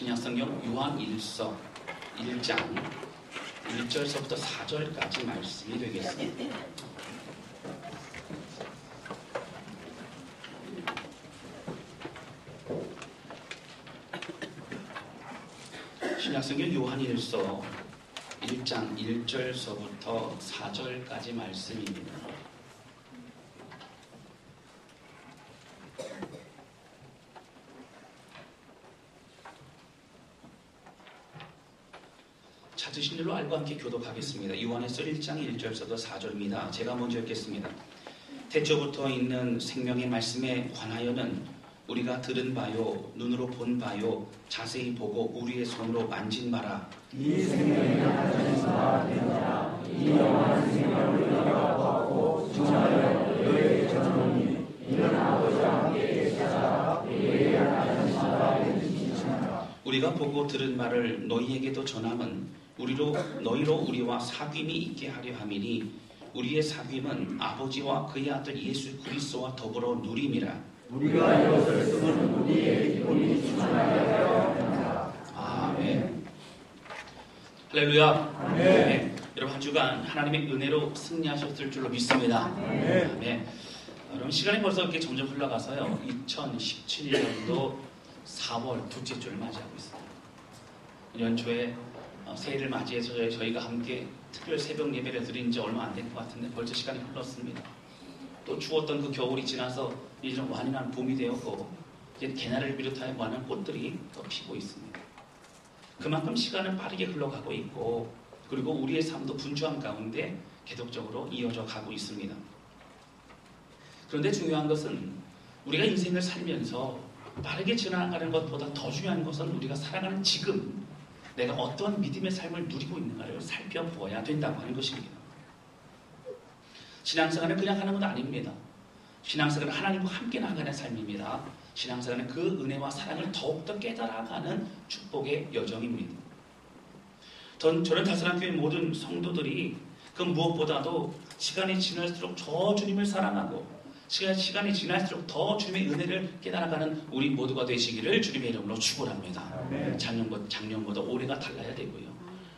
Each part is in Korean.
신약성경 요한 1서 1장 1절서부터 4절까지 말씀이 되겠습니다. 신약성경 요한 1서 1장 1절서부터 4절까지 말씀입니다. 찾으신 일로 알고 함께 교독하겠습니다. 요한에서 1장 1절서부터 4절입니다. 제가 먼저 읽겠습니다. 태초부터 있는 생명의 말씀에 관하여는 우리가 들은 바요, 눈으로 본 바요, 자세히 보고 우리의 손으로 만진 바라. 이 생명이 하나님 바가 되느라 이 영원한 생명을 우리가 보았고 정하여 너에게 전하노니 이는 아버지와 함께 계시다가 우리에게 하나님 바가 되시니라. 우리가 보고 들은 말을 너희에게도 전함은 너희로 우리와 사귐이 있게 하려 함이니 우리의 사귐은 아버지와 그의 아들 예수 그리스도와 더불어 누림이라. 우리가 이것을 쓰면 우리의 기쁨이 충만하게 하려 합니다. 아멘. 할렐루야. 아멘. 네. 여러분 한 주간 하나님의 은혜로 승리하셨을 줄로 믿습니다. 아멘. 네. 여러분 시간이 벌써 이렇게 점점 흘러가서요. 2017년도 4월 둘째 주를 맞이하고 있습니다. 연초에 새해를 맞이해서 저희가 함께 특별 새벽 예배를 드린 지 얼마 안 된 것 같은데 벌써 시간이 흘렀습니다. 또 추웠던 그 겨울이 지나서 이제 좀 완연한 봄이 되었고 이제 개나리를 비롯하여 많은 꽃들이 더 피고 있습니다. 그만큼 시간은 빠르게 흘러가고 있고 그리고 우리의 삶도 분주함 가운데 계속적으로 이어져 가고 있습니다. 그런데 중요한 것은 우리가 인생을 살면서 빠르게 지나가는 것보다 더 중요한 것은 우리가 살아가는 지금 내가 어떠한 믿음의 삶을 누리고 있는가를 살펴보아야 된다고 하는 것입니다. 신앙생활은 그냥 하는 것 아닙니다. 신앙생활은 하나님과 함께 나가는 삶입니다. 신앙생활은 그 은혜와 사랑을 더욱더 깨달아가는 축복의 여정입니다. 저는 다스랑교회 모든 성도들이 그 무엇보다도 시간이 지날수록 더 주님을 사랑하고 시간이 지날수록 더 주님의 은혜를 깨달아가는 우리 모두가 되시기를 주님의 이름으로 축원합니다. 작년보다 올해가 달라야 되고요.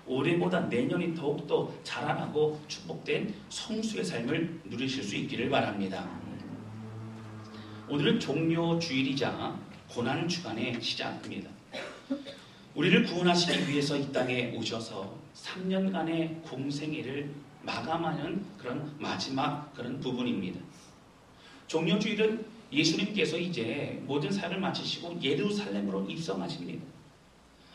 올해보다 내년이 더욱더 자라나고 축복된 성수의 삶을 누리실 수 있기를 바랍니다. 오늘은 종료주일이자 고난주간의 시작입니다. 우리를 구원하시기 위해서 이 땅에 오셔서 3년간의 공생애를 마감하는 그런 마지막 그런 부분입니다. 종료주일은 예수님께서 이제 모든 사역을 마치시고 예루살렘으로 입성하십니다.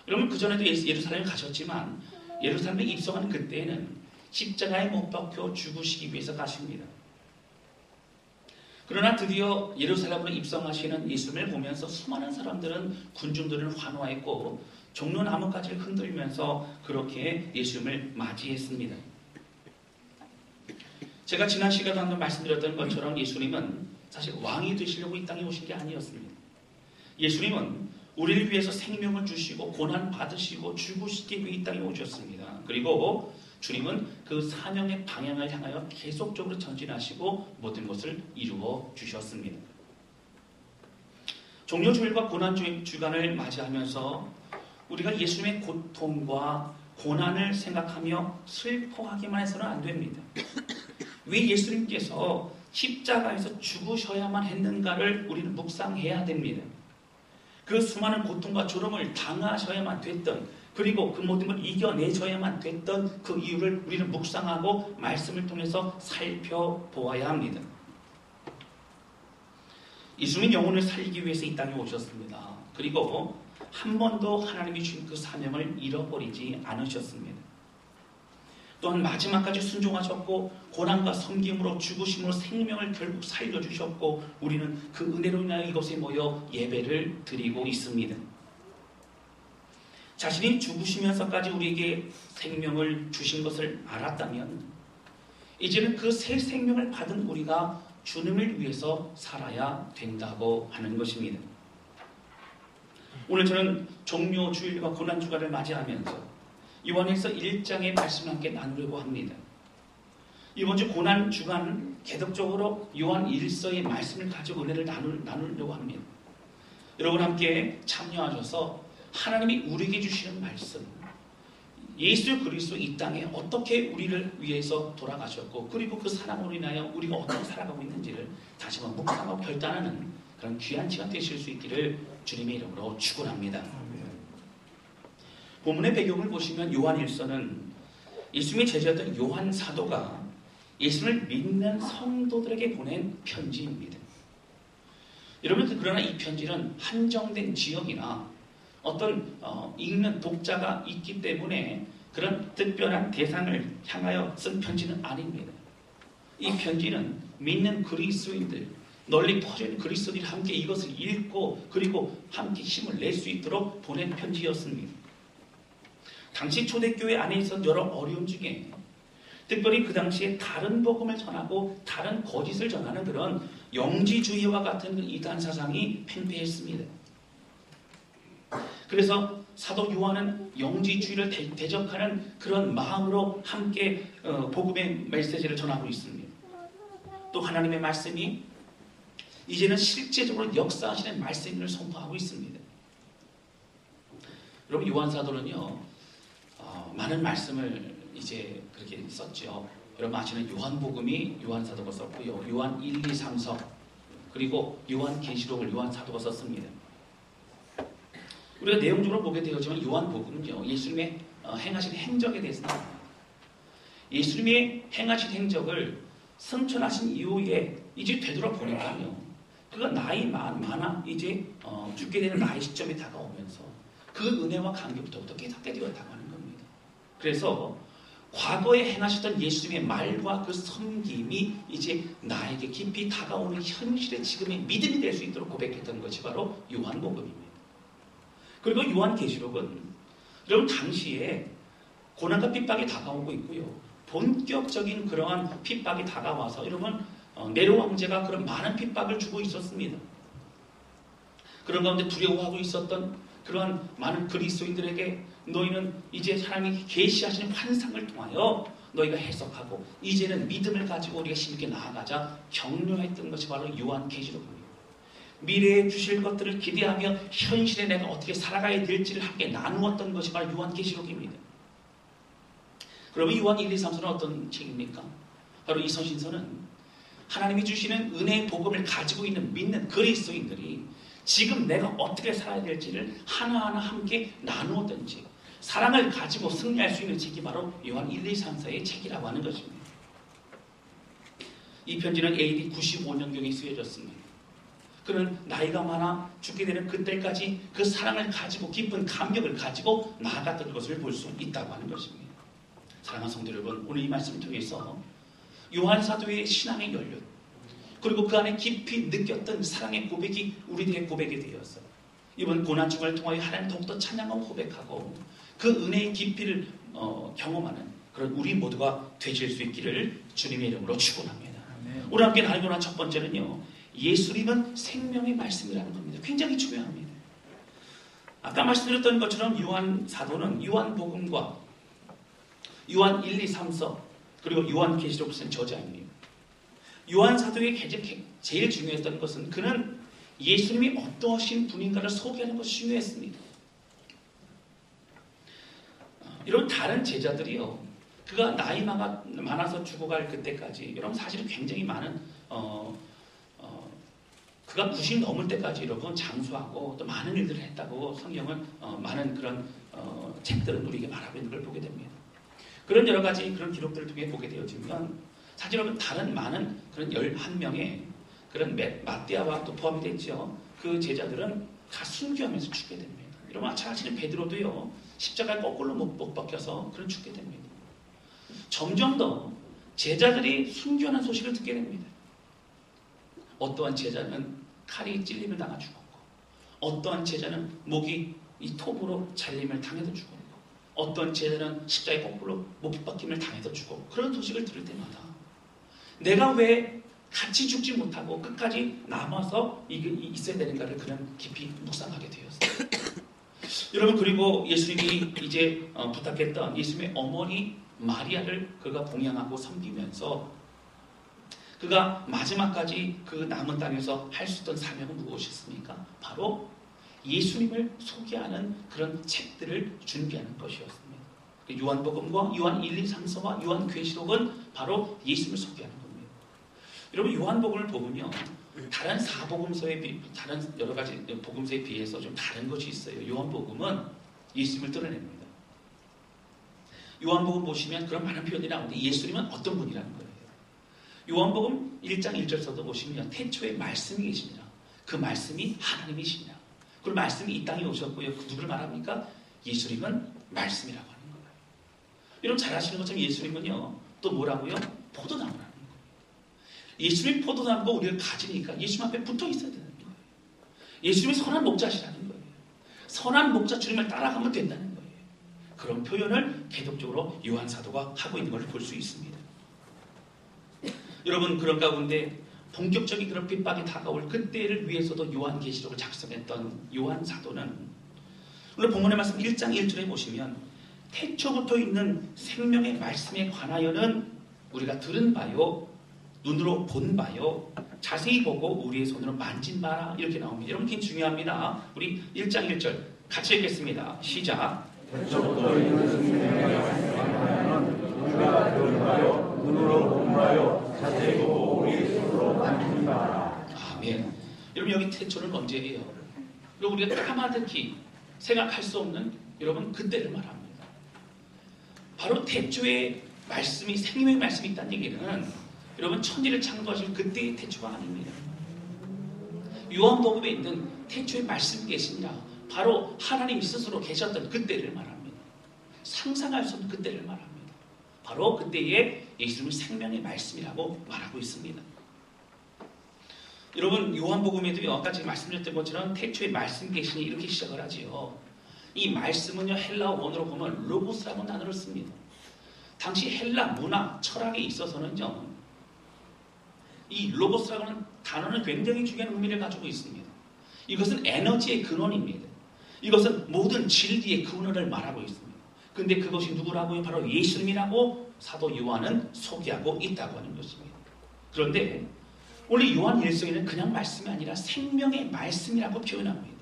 여러분 그전에도 예루살렘에 가셨지만 예루살렘에 입성하는 그때에는 십자가에 못 박혀 죽으시기 위해서 가십니다. 그러나 드디어 예루살렘으로 입성하시는 예수님을 보면서 수많은 사람들은 군중들은 환호했고 종려나무가지를 흔들면서 그렇게 예수님을 맞이했습니다. 제가 지난 시간에 한번 말씀드렸던 것처럼 예수님은 사실 왕이 되시려고 이 땅에 오신 게 아니었습니다. 예수님은 우리를 위해서 생명을 주시고 고난 받으시고 죽으시기 위해 이 땅에 오셨습니다. 그리고 주님은 그 사명의 방향을 향하여 계속적으로 전진하시고 모든 것을 이루어 주셨습니다. 종료주일과 고난주간을 맞이하면서 우리가 예수님의 고통과 고난을 생각하며 슬퍼하기만 해서는 안 됩니다. 왜 예수님께서 십자가에서 죽으셔야만 했는가를 우리는 묵상해야 됩니다. 그 수많은 고통과 조롱을 당하셔야만 됐던 그리고 그 모든 걸 이겨내셔야만 됐던 그 이유를 우리는 묵상하고 말씀을 통해서 살펴보아야 합니다. 예수님은 영혼을 살리기 위해서 이 땅에 오셨습니다. 그리고 한 번도 하나님이 주신 그 사명을 잃어버리지 않으셨습니다. 또한 마지막까지 순종하셨고 고난과 섬김으로 죽으심으로 생명을 결국 살려주셨고 우리는 그 은혜로 인하여 이곳에 모여 예배를 드리고 있습니다. 자신이 죽으시면서까지 우리에게 생명을 주신 것을 알았다면 이제는 그 새 생명을 받은 우리가 주님을 위해서 살아야 된다고 하는 것입니다. 오늘 저는 종료주일과 고난주간을 맞이하면서 요한에서 1장의 말씀을 함께 나누려고 합니다. 이번 주 고난주간 계속적으로 요한 1서의 말씀을 가지고 은혜를 나누려고 합니다. 여러분 함께 참여하셔서 하나님이 우리에게 주시는 말씀, 예수 그리스도 이 땅에 어떻게 우리를 위해서 돌아가셨고 그리고 그 사랑으로 인하여 우리가 어떻게 살아가고 있는지를 다시 한번 묵상하고 결단하는 그런 귀한 시간 되실 수 있기를 주님의 이름으로 축원합니다. 본문의 배경을 보시면 요한일서는 예수님의 제자였던 요한 사도가 예수를 믿는 성도들에게 보낸 편지입니다. 여러분, 그러나 이 편지는 한정된 지역이나 어떤 읽는 독자가 있기 때문에 그런 특별한 대상을 향하여 쓴 편지는 아닙니다. 이 편지는 믿는 그리스도인들, 널리 퍼진 그리스도인이 함께 이것을 읽고 그리고 함께 힘을 낼 수 있도록 보낸 편지였습니다. 당시 초대교회 안에 있었던 여러 어려움 중에 특별히 그 당시에 다른 복음을 전하고 다른 거짓을 전하는 그런 영지주의와 같은 그 이단 사상이 팽배했습니다. 그래서 사도 요한은 영지주의를 대적하는 그런 마음으로 함께 복음의 메시지를 전하고 있습니다. 또 하나님의 말씀이 이제는 실제적으로 역사하시는 말씀을 선포하고 있습니다. 여러분, 요한 사도는요 많은 말씀을 이제 그렇게 썼죠. 여러분 아시는 요한복음이 요한 사도가 썼고요, 요한 1, 2, 3서 그리고 요한 계시록을 요한 사도가 썼습니다. 우리가 내용적으로 보게 되었지만 요한복음은요 예수님의 행하신 행적에 대해서 나옵니다. 예수님의 행하신 행적을 승천하신 이후에 이제 되돌아보니까요 그가 나이 많아 이제 죽게 되는 나이 시점에 다가오면서 그 은혜와 감격부터 깨닫게 되었다고 하는 겁니다. 그래서 과거에 행하셨던 예수님의 말과 그 섬김이 이제 나에게 깊이 다가오는 현실의 지금의 믿음이 될 수 있도록 고백했던 것이 바로 요한복음입니다. 그리고 요한계시록은 여러분 당시에 고난과 핍박이 다가오고 있고요. 본격적인 그러한 핍박이 다가와서 여러분 네로 황제가 그런 많은 핍박을 주고 있었습니다. 그런 가운데 두려워하고 있었던 그러한 많은 그리스도인들에게 너희는 이제 하나님이 계시하시는 환상을 통하여 너희가 해석하고 이제는 믿음을 가지고 우리가 힘있게 나아가자 격려했던 것이 바로 요한계시록입니다. 미래에 주실 것들을 기대하며 현실에 내가 어떻게 살아가야 될지를 함께 나누었던 것이 바로 요한계시록입니다. 그러면 요한 1, 2, 3서는 어떤 책입니까? 바로 이 서신서는 하나님이 주시는 은혜의 복음을 가지고 있는 믿는 그리스도인들이 지금 내가 어떻게 살아야 될지를 하나하나 함께 나누었던지 사랑을 가지고 승리할 수 있는 책이 바로 요한 1, 2, 3서의 책이라고 하는 것입니다. 이 편지는 AD 95년경에 쓰여졌습니다. 그는 나이가 많아 죽게 되는 그때까지 그 사랑을 가지고 깊은 감격을 가지고 나아갔던 것을 볼 수 있다고 하는 것입니다. 사랑하는 성도 여러분, 오늘 이 말씀을 통해서 요한 사도의 신앙의 연륜 그리고 그 안에 깊이 느꼈던 사랑의 고백이 우리들의 고백이 되었어요. 이번 고난 중을 통하여 하나님 더욱더 찬양하고 고백하고 그 은혜의 깊이를 경험하는 그런 우리 모두가 되실 수 있기를 주님의 이름으로 축원합니다. 오늘 함께 나누고 난 첫 번째는요, 예수님은 생명의 말씀이라는 겁니다. 굉장히 중요합니다. 아까 말씀드렸던 것처럼 요한 사도는 요한복음과 요한 1, 2, 3서 그리고 요한계시록을 쓴 저자입니다. 요한 사도의 제일 중요했던 것은 그는 예수님이 어떠하신 분인가를 소개하는 것이 중요했습니다. 이런 다른 제자들이요, 그가 나이 많아서 죽어갈 그때까지 여러분 사실은 굉장히 많은 그가 90 넘을 때까지 여러분 장수하고 또 많은 일들을 했다고 성경은 많은 그런 책들은 우리에게 말하고 있는 걸 보게 됩니다. 그런 여러 가지 그런 기록들을 통해 보게 되어지면 사실 여러분 다른 많은 그런 11명의 그런 마띠아와 또 포함이 됐죠. 그 제자들은 다 순교하면서 죽게 됩니다. 여러분 마찬가지로 베드로도요, 십자가에 거꾸로 못 박혀서 그런 죽게 됩니다. 점점 더 제자들이 순교하는 소식을 듣게 됩니다. 어떠한 제자는 칼이 찔림을 당하 죽었고, 어떠한 제자는 목이 이 톱으로 잘림을 당해서 죽었고, 어떤 제자는 십자가에 거꾸로 못박힘을 당해서 죽었고, 그런 소식을 들을 때마다 내가 왜 같이 죽지 못하고 끝까지 남아서 있어야 되는가를 그는 깊이 묵상하게 되었어요. 여러분, 그리고 예수님이 이제 부탁했던 예수님의 어머니 마리아를 그가 봉양하고 섬기면서 그가 마지막까지 그 남은 땅에서 할 수 있던 사명은 무엇이었습니까? 바로 예수님을 소개하는 그런 책들을 준비하는 것이었습니다. 요한복음과 요한 1, 2, 3서와 요한 계시록은 바로 예수님을 소개하는 겁니다. 여러분 요한복음을 보면요, 다른 사복음서에 다른 여러 가지 복음서에 비해서 좀 다른 것이 있어요. 요한복음은 예수님을 드러냅니다. 요한복음 보시면 그런 많은 표현이 나오는데 예수님은 어떤 분이라는 거예요. 요한복음 1장 1절서도 보시면 태초에 말씀이 계시니라. 그 말씀이 하나님이시니라. 그 말씀이 이 땅에 오셨고요. 그 누구를 말합니까? 예수님은 말씀이라고 하는 거예요. 여러분 잘 아시는 것처럼 예수님은요, 또 뭐라고요? 포도나무라는 거예요. 예수님이 포도나무가 우리를 가지니까 예수님 앞에 붙어 있어야 되는 거예요. 예수님이 선한 목자시라는 거예요. 선한 목자 주님을 따라가면 된다는 거예요. 그런 표현을 계속적으로 요한 사도가 하고 있는 것을 볼 수 있습니다. 여러분 그런 가운데 본격적인 그런 핍박이 다가올 그때를 위해서도 요한계시록을 작성했던 요한 사도는 오늘 본문의 말씀 1장 1절에 보시면 태초부터 있는 생명의 말씀에 관하여는 우리가 들은 바요, 눈으로 본 바요, 자세히 보고 우리의 손으로 만진 바라 이렇게 나옵니다. 여러분 굉장히 중요합니다. 우리 1장 1절 같이 읽겠습니다. 시작. 태초부터 있는 생명의 말씀에 관하여는 우리가 들은 바요, 눈으로 본 바요, 자세히 보고 우리 손으로 만진 바라. 아멘. 여러분 여기 태초는 언제예요? 여러분 우리가 까마득히 생각할 수 없는 여러분 그때를 말합니다. 바로 태초에 말씀이 생명의 말씀이 있다는 얘기는 여러분 천지를 창조하신 그때의 태초가 아닙니다. 요한복음에 있는 태초에 말씀이 계시니라 바로 하나님 스스로 계셨던 그때를 말합니다. 상상할 수 없는 그때를 말합니다. 바로 그때에 예수님은 생명의 말씀이라고 말하고 있습니다. 여러분 요한복음에도요, 아까 제가 말씀드렸던 것처럼 태초에 말씀 계시니 이렇게 시작을 하지요. 이 말씀은요 헬라어 원어로 보면 로고스라고 단어를 씁니다. 당시 헬라 문화, 철학에 있어서는요 이 로고스라고 하는 단어는 굉장히 중요한 의미를 가지고 있습니다. 이것은 에너지의 근원입니다. 이것은 모든 진리의 근원을 말하고 있습니다. 근데 그것이 누구라고요? 바로 예수님이라고 사도 요한은 소개하고 있다고 하는 것입니다. 그런데 오늘 요한 1서에는 그냥 말씀이 아니라 생명의 말씀이라고 표현합니다.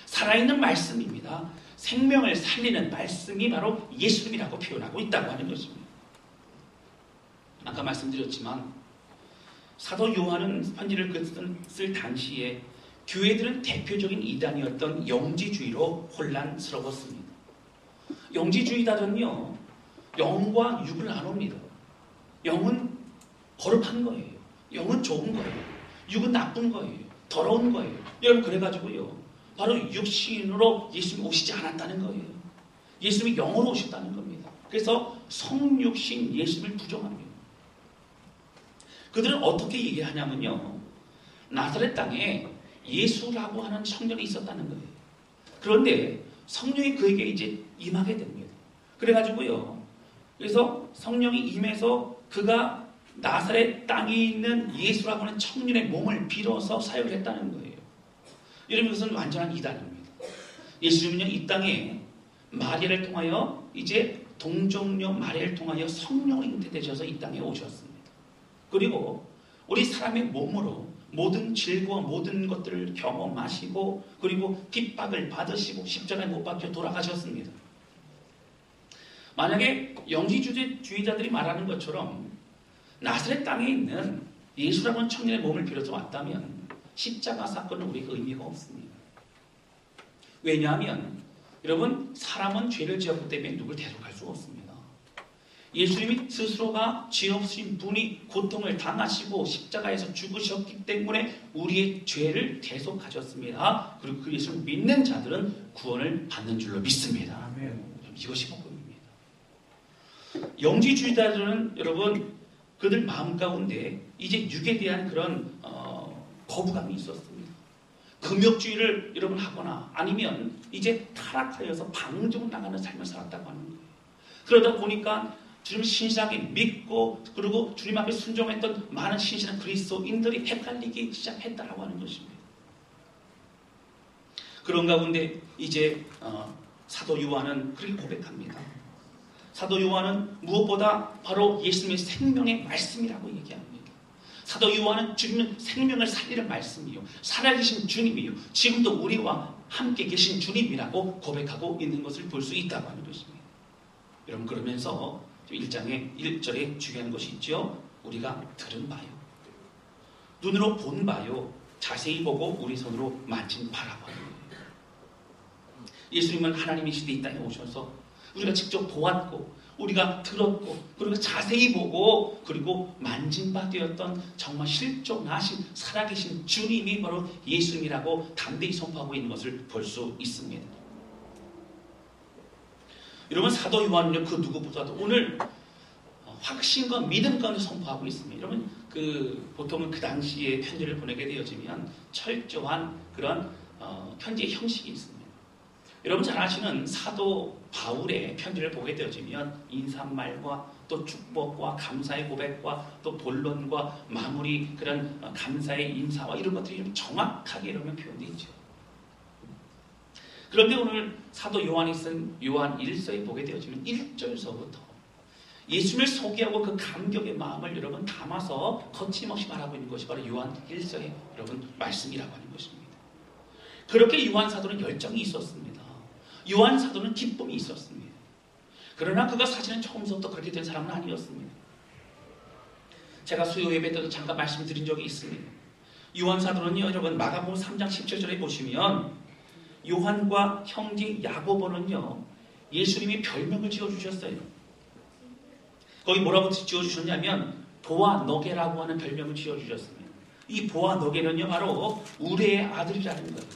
살아있는 말씀입니다. 생명을 살리는 말씀이 바로 예수님이라고 표현하고 있다고 하는 것입니다. 아까 말씀드렸지만 사도 요한은 편지를 쓸 당시에 교회들은 대표적인 이단이었던 영지주의로 혼란스러웠습니다. 영지주의자들은요 영과 육을 나눕니다. 영은 거룩한 거예요. 영은 좋은 거예요. 육은 나쁜 거예요. 더러운 거예요. 여러분 그래가지고요 바로 육신으로 예수님이 오시지 않았다는 거예요. 예수님이 영으로 오셨다는 겁니다. 그래서 성육신 예수님을 부정합니다. 그들은 어떻게 얘기하냐면요 나사렛 땅에 예수라고 하는 성령이 있었다는 거예요. 그런데 성령이 그에게 이제 임하게 됩니다. 그래가지고요 그래서 성령이 임해서 그가 나사렛 땅에 있는 예수라고 하는 청년의 몸을 빌어서 사역을 했다는 거예요. 여러분 이것은 완전한 이단입니다. 예수님은요 이 땅에 마리아를 통하여 이제 동정녀 마리아를 통하여 성령을 잉태되셔서 이 땅에 오셨습니다. 그리고 우리 사람의 몸으로 모든 질과 모든 것들을 경험하시고 그리고 핍박을 받으시고 십자가에 못 박혀 돌아가셨습니다. 만약에 영지주의자들이 말하는 것처럼 나사렛 땅에 있는 예수라고 하는 청년의 몸을 빌어서 왔다면 십자가 사건은 우리가 의미가 없습니다. 왜냐하면 여러분 사람은 죄를 지었기 때문에 누굴 대속할 수가 없습니다. 예수님이 스스로가 죄 없으신 분이 고통을 당하시고 십자가에서 죽으셨기 때문에 우리의 죄를 대속하셨습니다. 그리고 그 예수를 믿는 자들은 구원을 받는 줄로 믿습니다. 아멘. 이것이 복음입니다. 영지주의자들은 여러분 그들 마음 가운데 이제 육에 대한 그런 거부감이 있었습니다. 금욕주의를 여러분 하거나 아니면 이제 타락하여서 방종을 나가는 삶을 살았다고 하는 거예요. 그러다 보니까 주님 신실하게 믿고 그리고 주님 앞에 순종했던 많은 신실한 그리스도인들이 헷갈리기 시작했다라고 하는 것입니다. 그런 가운데 이제 사도 요한은 그렇게 고백합니다. 사도 요한은 무엇보다 바로 예수님의 생명의 말씀이라고 얘기합니다. 사도 요한은 주님은 생명을 살리는 말씀이요 살아계신 주님이요 지금도 우리와 함께 계신 주님이라고 고백하고 있는 것을 볼 수 있다고 하는 것입니다. 여러분, 그러면서 1장의 1절에 중요한 것이 있죠. 우리가 들은 바요, 눈으로 본 바요, 자세히 보고 우리 손으로 만진 바라보는 거예요. 예수님은 하나님이 시대에 이 땅에 오셔서 우리가 직접 보았고 우리가 들었고 그리고 자세히 보고 그리고 만진 바 되었던 정말 실존하신 살아계신 주님이 바로 예수님이라고 담대히 선포하고 있는 것을 볼 수 있습니다. 여러분, 사도 요한은요, 그 누구보다도 오늘 확신과 믿음 가운데 선포하고 있습니다. 여러분, 보통은 그 당시에 편지를 보내게 되어지면 철저한 그런 편지의 형식이 있습니다. 여러분 잘 아시는 사도 바울의 편지를 보게 되어지면 인사말과 또 축복과 감사의 고백과 또 본론과 마무리, 그런 감사의 인사와 이런 것들이 좀 정확하게 이러면 표현되어 있죠. 그런데 오늘 사도 요한이 쓴 요한 1서에 보게 되어지면 1절서부터 예수님을 소개하고 그 감격의 마음을 여러분 담아서 거침없이 말하고 있는 것이 바로 요한 1서의 여러분 말씀이라고 하는 것입니다. 그렇게 요한 사도는 열정이 있었습니다. 요한 사도는 기쁨이 있었습니다. 그러나 그가 사실은 처음부터 그렇게 된 사람은 아니었습니다. 제가 수요 예배 때도 잠깐 말씀드린 적이 있습니다. 요한 사도는요, 여러분 마가복음 3장 17절에 보시면 요한과 형제 야고보는요, 예수님이 별명을 지어주셨어요. 거기 뭐라고 지어주셨냐면 보아너게라고 하는 별명을 지어주셨습니다. 이 보아너게는요, 바로 우레의 아들이라는 거예요.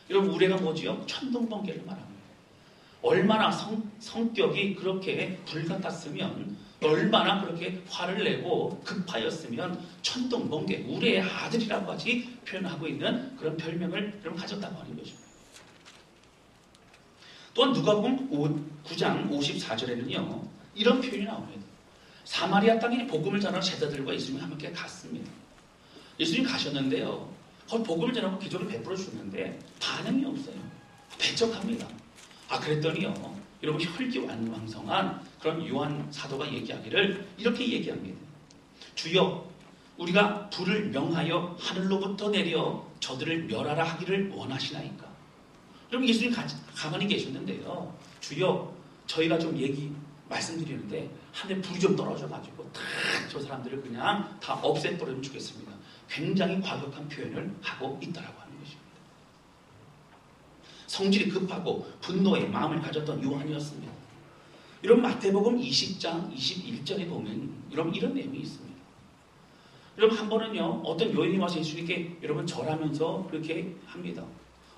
여러분, 우레가 뭐지요? 천둥번개를 말합니다. 얼마나 성격이 그렇게 불같았으면, 얼마나 그렇게 화를 내고 급하였으면 천둥번개, 우레의 아들이라고까지 표현하고 있는 그런 별명을 여러분 가졌다고 하는 것입니다. 또한 누가복음 9장 54절에는요 이런 표현이 나옵니다. 사마리아 땅에 복음을 전하러 제자들과 예수님이 함께 갔습니다. 예수님 가셨는데요, 거기 복음을 전하고 기적을 베풀어 주는데 반응이 없어요. 배척합니다. 그랬더니요, 여러분 혈기왕성한 그런 요한 사도가 얘기하기를 이렇게 얘기합니다. 주여, 우리가 불을 명하여 하늘로부터 내려 저들을 멸하라 하기를 원하시나이까? 여러분, 예수님 가만히 계셨는데요, 주여, 저희가 좀 말씀드리는데 하늘에 불이 좀 떨어져가지고 다 저 사람들을 그냥 다 없애버리면 좋겠습니다. 굉장히 과격한 표현을 하고 있다라고 하는 것입니다. 성질이 급하고 분노의 마음을 가졌던 요한이었습니다. 여러분, 마태복음 20장 21절에 보면 여러분 이런 내용이 있습니다. 여러분, 한 번은요, 어떤 여인이 와서 예수님께 여러분 절하면서 그렇게 합니다.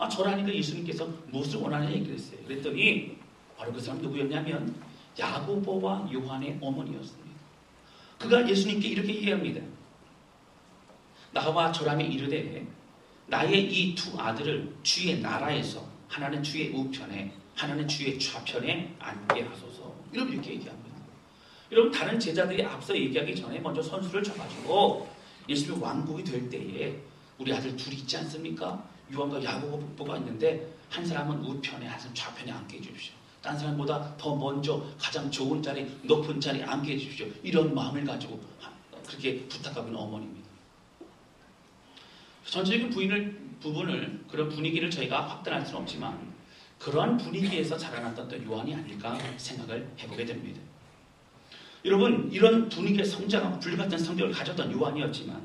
절하니까 예수님께서 무엇을 원하느냐 얘기를 했어요. 그랬더니 바로 그 사람 누구였냐면 야고보와 요한의 어머니였습니다. 그가 예수님께 이렇게 얘기합니다. 나와 절하며 이르되 나의 이 두 아들을 주의 나라에서 하나는 주의 우편에 하나는 주의 좌편에 앉게 하소서. 이렇게 얘기합니다. 여러분, 다른 제자들이 앞서 얘기하기 전에 먼저 선수를 쳐가지고 예수님이 왕국이 될 때에 우리 아들 둘이 있지 않습니까? 요한과 야고보가 있는데 한 사람은 우편에 한 사람은 좌편에 앉게 해주십시오. 딴 사람보다 더 먼저 가장 좋은 자리, 높은 자리에 앉게 해주십시오. 이런 마음을 가지고 그렇게 부탁하고 있는 어머니입니다. 전체적인 부분을 그런 분위기를 저희가 확단할 수는 없지만 그러한 분위기에서 자라났던 또 요한이 아닐까 생각을 해보게 됩니다. 여러분, 이런 분위기에 성장하고 불같은 성격을 가졌던 요한이었지만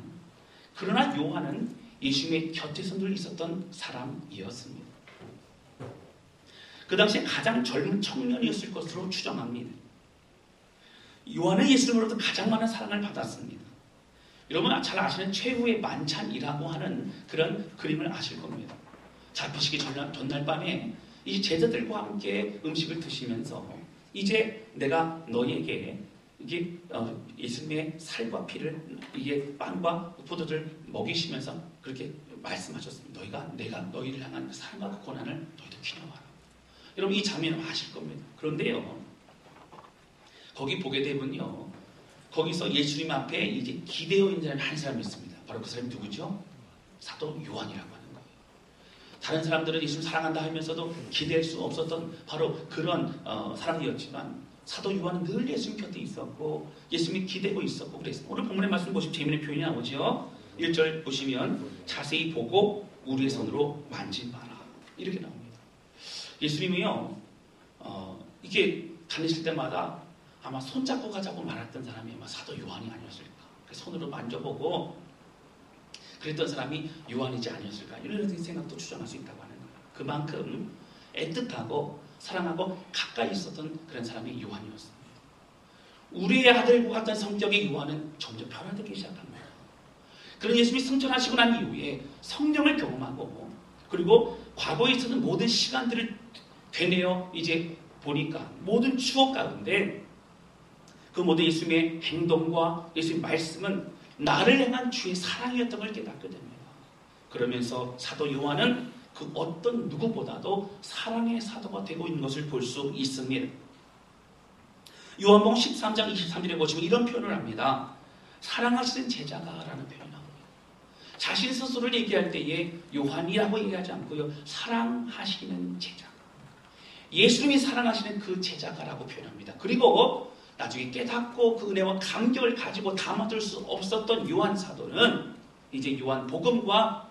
그러나 요한은 예수님의 곁에서 늘 있었던 사람이었습니다. 그 당시에 가장 젊은 청년이었을 것으로 추정합니다. 요한은 예수님으로부터 가장 많은 사랑을 받았습니다. 여러분 잘 아시는 최후의 만찬이라고 하는 그런 그림을 아실 겁니다. 잡히시기 전날 밤에 이 제자들과 함께 음식을 드시면서 이제 내가 너희에게 이게 예수님의 살과 피를 이게 빵과 포도를 먹이시면서 그렇게 말씀하셨습니다. 내가 너희를 향한 사랑과 그 고난을 너희도 기념하라. 여러분, 이 장면을 아실 겁니다. 그런데요, 거기 보게 되면요, 거기서 예수님 앞에 이제 기대어 있는 한 사람이 있습니다. 바로 그 사람이 누구죠? 사도 요한이라고 하는 거예요. 다른 사람들은 예수님 사랑한다 하면서도 기대할 수 없었던 바로 그런 사람이었지만 사도 요한은 늘 예수님 곁에 있었고 예수님이 기대고 있었고 그랬습니다. 오늘 본문의 말씀 보시면 재미있는 표현이 나오죠. 1절 보시면 자세히 보고 우리의 손으로 만진 바라. 이렇게 나옵니다. 예수님이요, 이게 다니실 때마다 아마 손잡고 가자고 말했던 사람이 아마 사도 요한이 아니었을까. 손으로 만져보고 그랬던 사람이 요한이지 아니었을까. 이런 생각도 추정할 수 있다고 하는 거예요. 그만큼 애틋하고 사랑하고 가까이 있었던 그런 사람이 요한이었습니다. 우리의 아들과 같은 성격의 요한은 점점 변화되기 시작합니다. 그런 예수님이 승천하시고 난 이후에 성령을 경험하고 그리고 과거에 있었던 모든 시간들을 되뇌어 이제 보니까 모든 추억 가운데 그 모든 예수님의 행동과 예수님의 말씀은 나를 향한 주의 사랑이었던 걸 깨닫게 됩니다. 그러면서 사도 요한은 그 어떤 누구보다도 사랑의 사도가 되고 있는 것을 볼 수 있습니다. 요한복음 13장 23절에 보시면 이런 표현을 합니다. 사랑하시는 제자가라는 표현을 합니다. 자신 스스로를 얘기할 때에 요한이라고 얘기하지 않고요. 사랑하시는 제자가. 예수님이 사랑하시는 그 제자가라고 표현합니다. 그리고 나중에 깨닫고 그 은혜와 감격을 가지고 담아둘 수 없었던 요한 사도는 이제 요한 복음과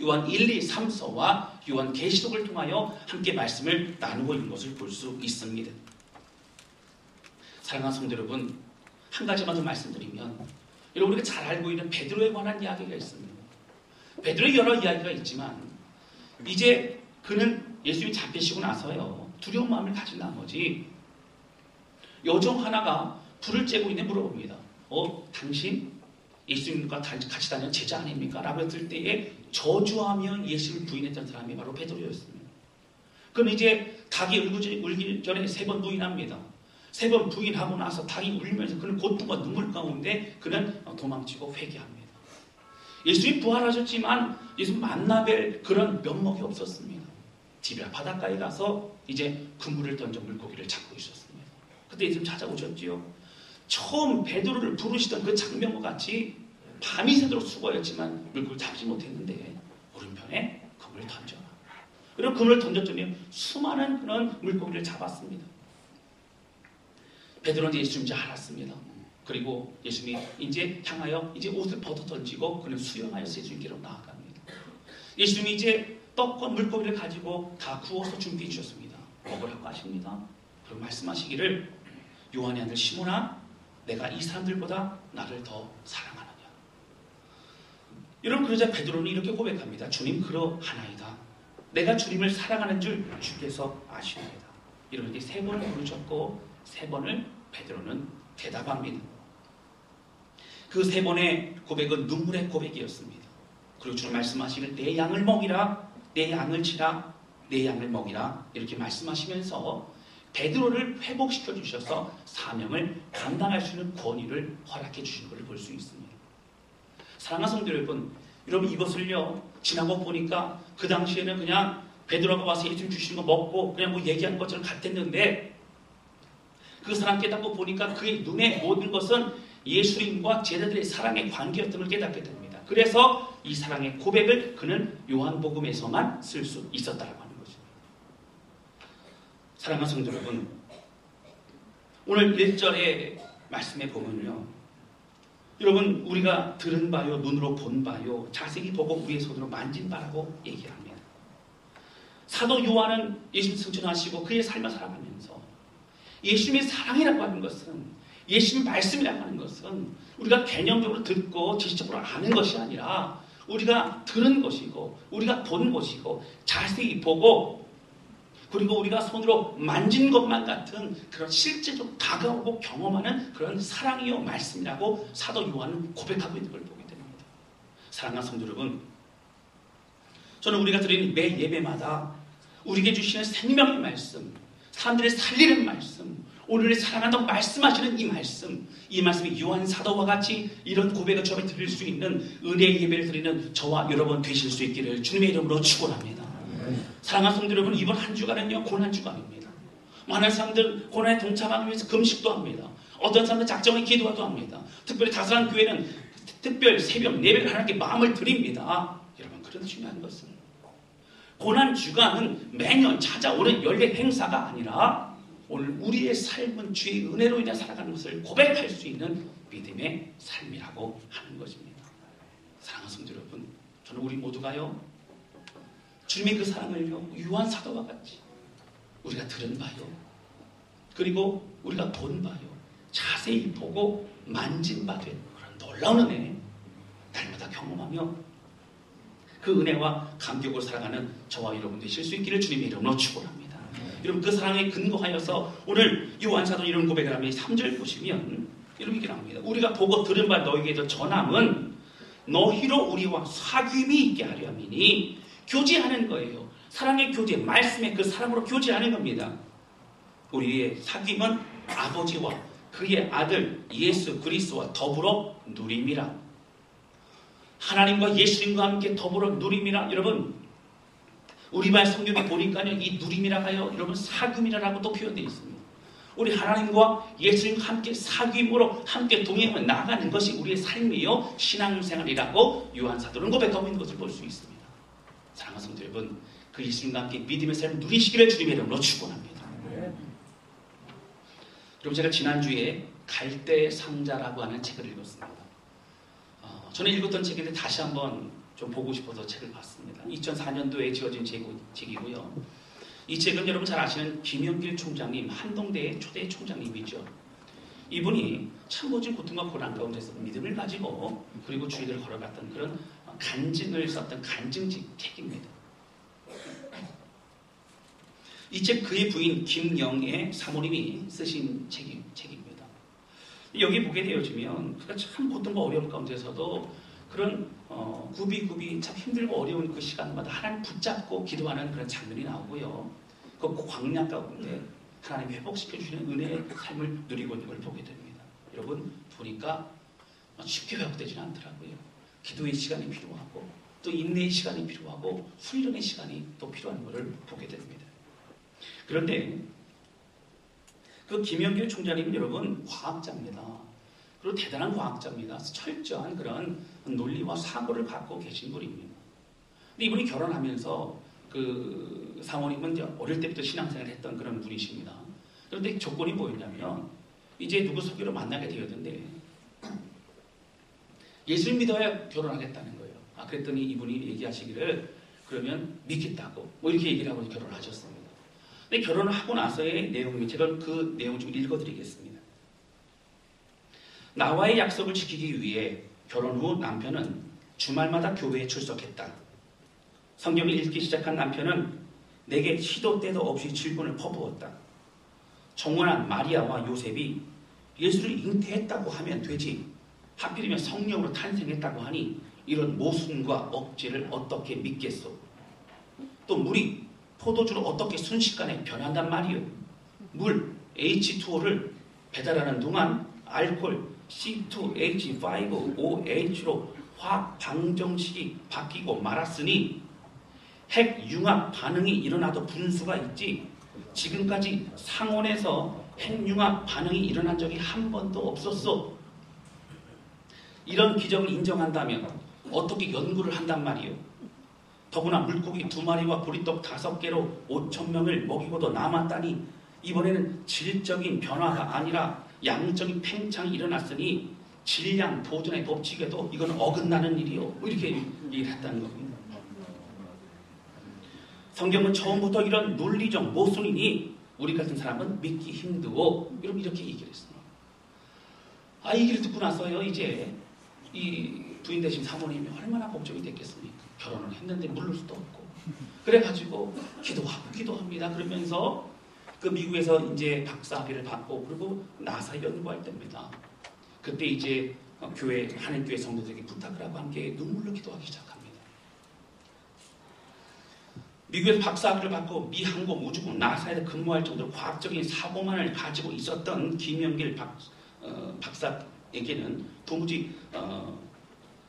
요한 1, 2, 3서와 요한 계시록을 통하여 함께 말씀을 나누고 있는 것을 볼 수 있습니다. 사랑하는 성도 여러분, 한 가지만 더 말씀드리면 여러분 우리가 잘 알고 있는 베드로에 관한 이야기가 있습니다. 베드로의 여러 이야기가 있지만 이제 그는 예수님이 잡히시고 나서요 두려운 마음을 가진 나머지 여종 하나가 불을 쬐고 있는데 물어봅니다. 당신 예수님과 같이 다니는 제자 아닙니까? 라고 했을 때에 저주하며 예수를 부인했던 사람이 바로 베드로였습니다. 그럼 이제 닭이 울기 전에 3번 부인합니다. 3번 부인하고 나서 닭이 울면서 그는 고통과 눈물 가운데 그는 도망치고 회개합니다. 예수님이 부활하셨지만 예수님 만나뵐 그런 면목이 없었습니다. 디베아 바닷가에 가서 이제 그물을 던져 물고기를 잡고 있었습니다. 그때 예수님 찾아오셨지요. 처음 베드로를 부르시던 그 장면과 같이 밤이 새도록 수고하였지만 물고기를 잡지 못했는데 오른편에 그물을 던져라. 그리고 그물을 던졌더니 수많은 그런 물고기를 잡았습니다. 베드로는 예수님인지 알았습니다. 그리고 예수님이 이제 향하여 이제 옷을 벗어 던지고 그는 수영하여서 예수님께로 나아갑니다. 예수님이 이제 떡과 물고기를 가지고 다 구워서 준비해 주셨습니다. 먹으라고 하십니다. 그리고 말씀하시기를 요한의 아들 시몬아 내가 이 사람들보다 나를 더 사랑하느냐. 여러분 그러자 베드로는 이렇게 고백합니다. 주님 그러하나이다. 내가 주님을 사랑하는 줄 주께서 아시나이다. 이렇게 3번을 부르셨고 3번을 베드로는 대답합니다. 그 3번의 고백은 눈물의 고백이었습니다. 그리고 주님 말씀하시길 내 양을 먹이라 내 양을 치라 내 양을 먹이라 이렇게 말씀하시면서 베드로를 회복시켜 주셔서 사명을 감당할 수 있는 권위를 허락해 주신 것을 볼 수 있습니다. 사랑하는 성도 여러분, 여러분 이것을요 지나고 보니까 그 당시에는 그냥 베드로가 와서 예수님 주시는 거 먹고 그냥 뭐 얘기한 것처럼 같았는데 그 사람 깨닫고 보니까 그의 눈에 모든 것은 예수님과 제자들의 사랑의 관계였던 걸 깨닫게 됩니다. 그래서 이 사랑의 고백을 그는 요한복음에서만 쓸 수 있었다라고 하는 것입니다. 사랑하는 성도 여러분, 오늘 1절의 말씀에 보면요 여러분 우리가 들은 바요 눈으로 본 바요 자세히 보고 우리의 손으로 만진 바라고 얘기합니다. 사도 요한은 예수님 승천하시고 그의 삶을 살아가면서 예수님의 사랑이라고 하는 것은 예수님의 말씀이라고 하는 것은 우리가 개념적으로 듣고 지식적으로 아는 것이 아니라 우리가 들은 것이고 우리가 본 것이고 자세히 보고 그리고 우리가 손으로 만진 것만 같은 그런 실제적으로 다가오고 경험하는 그런 사랑이요 말씀이라고 사도 요한은 고백하고 있는 걸 보게 됩니다. 사랑하는 성도 여러분, 저는 우리가 드리는 매 예배마다 우리에게 주시는 생명의 말씀, 사람들을 살리는 말씀, 우리를 사랑한다고 말씀하시는 이 말씀이 요한 사도와 같이 이런 고백을 주 앞에 드릴 수 있는 은혜의 예배를 드리는 저와 여러분 되실 수 있기를 주님의 이름으로 축원합니다. 사랑하는 성도 여러분, 이번 한 주간은요 고난 주간입니다. 많은 사람들 고난에 동참하기 위해서 금식도 합니다. 어떤 사람들 작정의 기도도 합니다. 특별히 다산한 교회는 특별 새벽 예배를 하나님께 마음을 드립니다. 여러분 그런 중요한 것은 고난 주간은 매년 찾아오는 연례 행사가 아니라 오늘 우리의 삶은 주의 은혜로 인해 살아가는 것을 고백할 수 있는 믿음의 삶이라고 하는 것입니다. 사랑하는 성도 여러분, 저는 우리 모두가요 주님의 그 사랑을요, 요한 사도와 같이 우리가 들은 바요, 그리고 우리가 본 바요, 자세히 보고 만진 바 된 그런 놀라운 은혜 날마다 경험하며 그 은혜와 감격으로 살아가는 저와 여러분 되실 수 있기를 주님의 이름으로 축원합니다. 여러분, 그 사랑에 근거하여서 오늘 요한 사도 이런 고백을 하면 3절 보시면 이렇게 나옵니다. 우리가 보고 들은 바 너희에게도 전함은 너희로 우리와 사귐이 있게 하려 함이니, 교제하는 거예요. 사랑의 교제, 말씀의 그 사랑으로 교제하는 겁니다. 우리의 사귐은 아버지와 그의 아들 예수 그리스도와 더불어 누림이라. 하나님과 예수님과 함께 더불어 누림이라. 여러분, 우리말 성경에 보니까요, 이 누림이라가요, 여러분 사귐이라고 표현되어 있습니다. 우리 하나님과 예수님과 함께 사귐으로 함께 동행해 나가는 것이 우리의 삶이요 신앙생활이라고 요한 사도는 고백하고 있는 것을 볼 수 있습니다. 사랑하는 성도 여러분, 그 예수님과 함께 믿음의 삶을 누리시기를 주님의 이름으로 축원합니다. 여러분, 제가 지난주에 갈대의 상자라고 하는 책을 읽었습니다. 저는 읽었던 책인데 다시 한번 좀 보고 싶어서 책을 봤습니다. 2004년도에 지어진 책이고요. 이 책은 여러분 잘 아시는 김영길 총장님, 한동대의 초대 총장님이죠. 이분이 참 모진 고통과 고난 가운데서 믿음을 가지고 그리고 주의를 걸어갔던 그런 간증을 썼던 간증집 책입니다. 이 책 그의 부인 김영애 사모님이 쓰신 책입니다. 여기 보게 되어지면 그가 참 고통과 어려움 가운데서도 그런 굽이굽이 참 힘들고 어려운 그 시간마다 하나님 붙잡고 기도하는 그런 장면이 나오고요. 그 광야 가운데 하나님 회복시켜주시는 은혜의 삶을 누리고 있는 걸 보게 됩니다. 여러분, 보니까 쉽게 회복되지는 않더라고요. 기도의 시간이 필요하고 또 인내의 시간이 필요하고 훈련의 시간이 또 필요한 것을 보게 됩니다. 그런데 그 김영길 총장님은 여러분 과학자입니다. 그리고 대단한 과학자입니다. 철저한 그런 논리와 사고를 갖고 계신 분입니다. 근데 이분이 결혼하면서 그 사모님은 이제 어릴 때부터 신앙생활을 했던 그런 분이십니다. 그런데 조건이 뭐였냐면 이제 누구 소개로 만나게 되었는데 예수님 믿어야 결혼하겠다는 거예요. 그랬더니 이분이 얘기하시기를 그러면 믿겠다고 뭐 이렇게 얘기를 하고 결혼하셨습니다. 근데 결혼을 하고 나서의 내용이 제가 그 내용 좀 읽어드리겠습니다. 나와의 약속을 지키기 위해 결혼 후 남편은 주말마다 교회에 출석했다. 성경을 읽기 시작한 남편은 내게 시도 때도 없이 질문을 퍼부었다. 정원한 마리아와 요셉이 예수를 잉태했다고 하면 되지, 하필이면 성령으로 탄생했다고 하니 이런 모순과 억지를 어떻게 믿겠소? 또 물이 포도주로 어떻게 순식간에 변한단 말이오? 물 H2O를 배달하는 동안 알코올 C2H5OH로 화학 방정식이 바뀌고 말았으니 핵융합 반응이 일어나도 분수가 있지, 지금까지 상온에서 핵융합 반응이 일어난 적이 한 번도 없었어. 이런 기적을 인정한다면 어떻게 연구를 한단 말이오? 더구나 물고기 2마리와 보리떡 5개로 5,000명을 먹이고도 남았다니 이번에는 질적인 변화가 아니라 양적인 팽창이 일어났으니 질량 보존의 법칙에도 이건 어긋나는 일이요. 이렇게 얘기를 했다는 겁니다. 성경은 처음부터 이런 논리적 모순이니 우리 같은 사람은 믿기 힘들고 이렇게 얘기를 했습니다. 이 얘기를 듣고 나서요, 이제 이 부인 되신 사모님이 얼마나 걱정이 됐겠습니까? 결혼을 했는데 물을 수도 없고. 그래가지고 기도합니다. 그러면서 그 미국에서 이제 박사학위를 받고 그리고 나사 연구할 때입니다. 그때 이제 교회, 한인교회 성도들에게 부탁을 하고 함께 눈물로 기도하기 시작합니다. 미국에서 박사학위를 받고 미 항공우주국 나사에서 근무할 정도로 과학적인 사고만을 가지고 있었던 김영길 박사에게는 도무지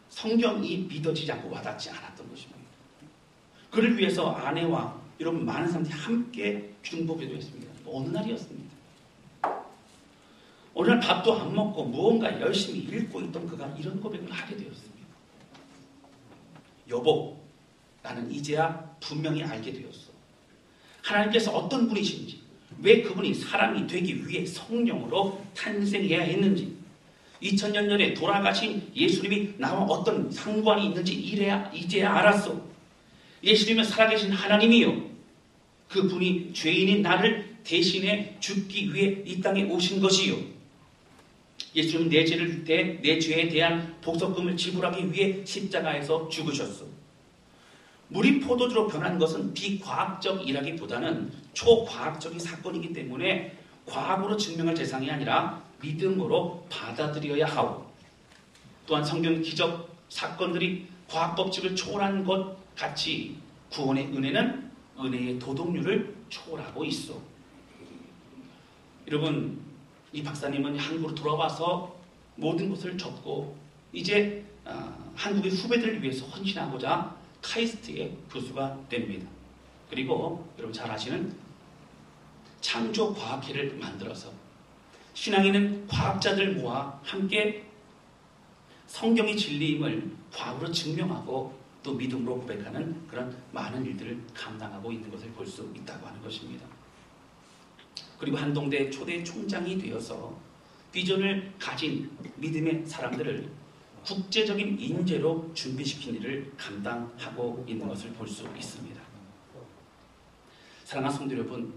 성경이 믿어지지 않고 와닿지 않았던 것입니다. 그를 위해서 아내와 여러분 많은 사람들이 함께 중보기도 했습니다. 어느 날이었습니다. 어느 날 밥도 안 먹고 무언가 열심히 읽고 있던 그가 이런 고백을 하게 되었습니다. 여보, 나는 이제야 분명히 알게 되었어. 하나님께서 어떤 분이신지, 왜 그분이 사람이 되기 위해 성령으로 탄생해야 했는지, 2000년 전에 돌아가신 예수님이 나와 어떤 상관이 있는지 이제야 알았어. 예수님은 살아계신 하나님이요, 그분이 죄인인 나를 대신해 죽기 위해 이 땅에 오신 것이요, 예수님은 내 죄에 대한 복속금을 지불하기 위해 십자가에서 죽으셨소. 물이 포도주로 변한 것은 비과학적이라기보다는 초과학적인 사건이기 때문에 과학으로 증명할 대상이 아니라 믿음으로 받아들여야 하고, 또한 성경 기적 사건들이 과학 법칙을 초월한 것 같이 구원의 은혜는 은혜의 도덕률을 초월하고 있어. 여러분, 이 박사님은 한국으로 돌아와서 모든 것을 접고 이제 한국의 후배들을 위해서 헌신하고자 카이스트의 교수가 됩니다. 그리고 여러분 잘 아시는 창조과학회를 만들어서 신앙인은 과학자들 모아 함께 성경의 진리임을 과학으로 증명하고 또 믿음으로 고백하는 그런 많은 일들을 감당하고 있는 것을 볼 수 있다고 하는 것입니다. 그리고 한동대 초대 총장이 되어서 비전을 가진 믿음의 사람들을 국제적인 인재로 준비시킨 일을 감당하고 있는 것을 볼 수 있습니다. 사랑하는 성도 여러분,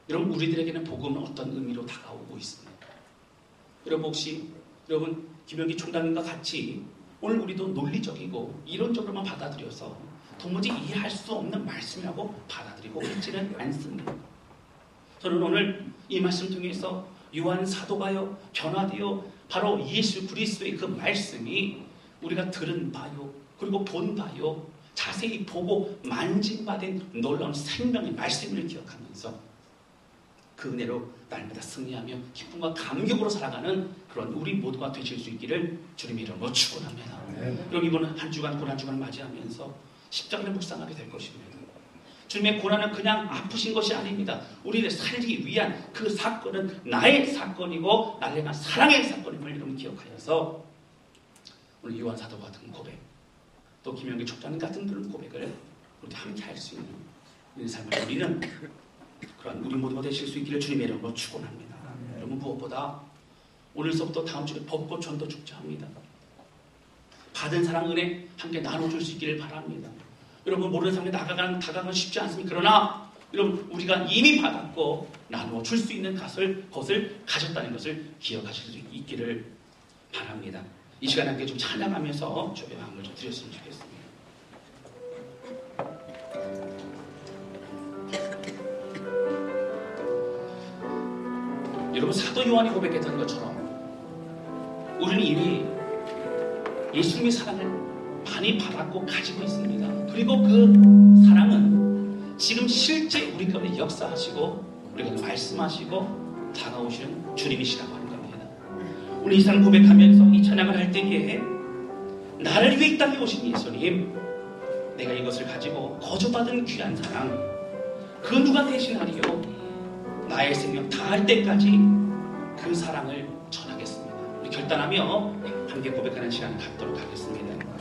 우리들에게는 복음은 어떤 의미로 다가오고 있습니까? 여러분 혹시 김영기 총장님과 같이 오늘 우리도 논리적이고 이론적으로만 받아들여서 도무지 이해할 수 없는 말씀이라고 받아들이고 있지는 않습니다. 저는 오늘 이 말씀 통해서 요한 사도가요 변화되어 바로 예수 그리스도의 그 말씀이 우리가 들은 바요, 그리고 본 바요, 자세히 보고 만진 바 된 놀라운 생명의 말씀을 기억하면서 그 은혜로 날마다 승리하며 기쁨과 감격으로 살아가는 그런 우리 모두가 되실 수 있기를 주님의 이름으로 축원합니다. 그럼 이번 한 주간 고난 주간을 맞이하면서 십자가를 묵상하게 될 것입니다. 주님의 고난은 그냥 아프신 것이 아닙니다. 우리를 살리기 위한 그 사건은 나의 사건이고 나를 향한 사랑의 사건임을 여러분 기억하여서 오늘 요한 사도 같은 고백, 또 김영기 촉장님 같은 그런 고백을 우리 함께 할 수 있는 우리 삶을 우리는 그런 우리 모두가 되실 수 있기를 주님의 이름으로 축원합니다. 여러분 무엇보다 오늘서부터 다음 주에 벚꽃 전도 축제합니다. 받은 사랑 은혜 함께 나눠줄 수 있기를 바랍니다. 여러분 모르는 사람이 다가가는 쉽지 않습니다. 그러나 여러분 우리가 이미 받았고 나누어 줄 수 있는 것을 가졌다는 것을 기억하실 수 있기를 바랍니다. 이 시간 함께 좀 찬양하면서 주의 마음을 좀 드렸으면 좋겠습니다. 여러분 사도 요한이 고백했던 것처럼 우리는 이미 예수님의 사랑을 많이 받았고 가지고 있습니다. 그리고 그 사랑은 지금 실제 우리 가운데 역사하시고 우리 가운데 말씀하시고 다가오시는 주님이시라고 하는 겁니다. 우리 이 사랑 고백하면서 이 찬양을 할 때에 나를 위해 이 땅에 오신 예수님, 내가 이것을 가지고 거저받은 귀한 사랑, 그 누가 대신하리요? 나의 생명 다할 때까지 그 사랑을 전하겠습니다. 우리 결단하며 함께 고백하는 시간을 갖도록 하겠습니다.